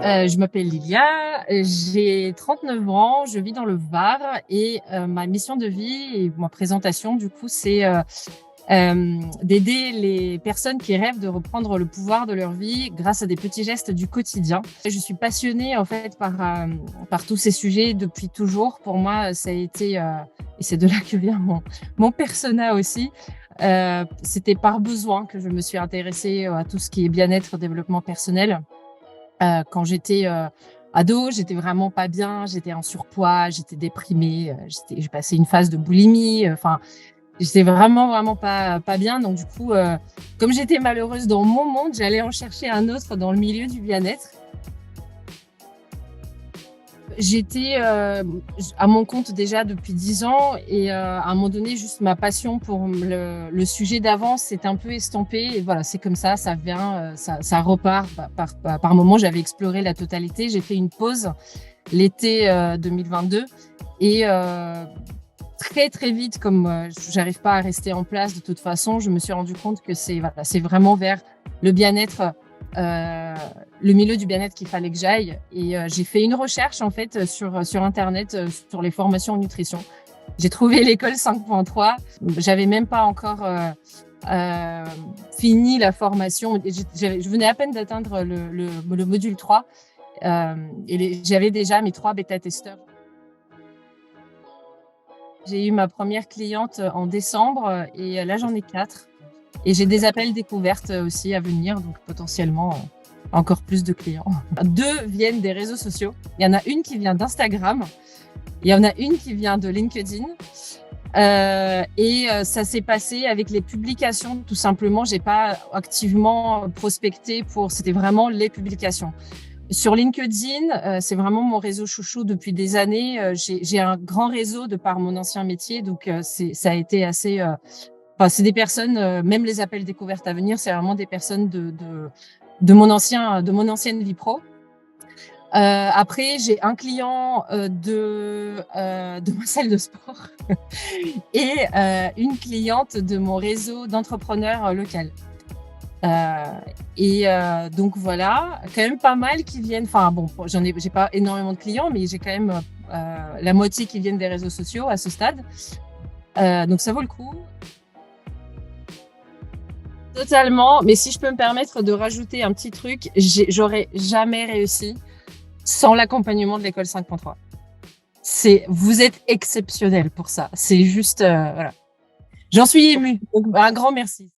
Je m'appelle Lilia, j'ai 39 ans, je vis dans le Var et ma mission de vie et ma présentation, du coup, c'est d'aider les personnes qui rêvent de reprendre le pouvoir de leur vie grâce à des petits gestes du quotidien. Je suis passionnée en fait par tous ces sujets depuis toujours. Pour moi, ça a été, et c'est de là que vient mon persona aussi. C'était par besoin que je me suis intéressée à tout ce qui est bien-être, développement personnel. Quand j'étais, ado, j'étais vraiment pas bien, j'étais en surpoids, j'étais déprimée, j'ai passé une phase de boulimie, enfin, j'étais vraiment pas bien. Donc du coup, comme j'étais malheureuse dans mon monde, j'allais en chercher un autre dans le milieu du bien-être. J'étais, à mon compte déjà depuis 10 ans et à un moment donné, juste ma passion pour le sujet d'avant s'est un peu estompée et voilà, c'est comme ça vient, ça repart par moment. J'avais exploré la totalité. J'ai fait une pause l'été 2022 et très vite, comme j'arrive pas à rester en place de toute façon, je me suis rendu compte que c'est vraiment vers le bien-être, euh, le milieu du bien-être qu'il fallait que j'aille. Et j'ai fait une recherche en fait sur Internet sur les formations en nutrition. J'ai trouvé l'école 5.3. J'avais même pas encore euh, fini la formation. Je venais à peine d'atteindre le module 3 et j'avais déjà mes 3 bêta-testeurs. J'ai eu ma première cliente en décembre et là j'en ai 4. Et j'ai des appels découvertes aussi à venir, donc potentiellement encore plus de clients. 2 viennent des réseaux sociaux. Il y en a une qui vient d'Instagram, il y en a une qui vient de LinkedIn. Ça s'est passé avec les publications, tout simplement. J'ai pas activement prospecté c'était vraiment les publications. Sur LinkedIn, c'est vraiment mon réseau chouchou depuis des années. J'ai un grand réseau de par mon ancien métier, donc ça a été assez. Enfin, c'est des personnes, même les appels découvertes à venir, c'est vraiment des personnes de mon ancienne vie pro. Après, j'ai un client de ma salle de sport et une cliente de mon réseau d'entrepreneurs local. Euh, donc voilà, quand même pas mal qui viennent. Enfin bon, j'ai pas énormément de clients, mais j'ai quand même la moitié qui viennent des réseaux sociaux à ce stade. Donc ça vaut le coup. Totalement. Mais si je peux me permettre de rajouter un petit truc, j'aurais jamais réussi sans l'accompagnement de l'école 5.3. Vous êtes exceptionnel pour ça. C'est juste, voilà. J'en suis émue. Donc un grand merci.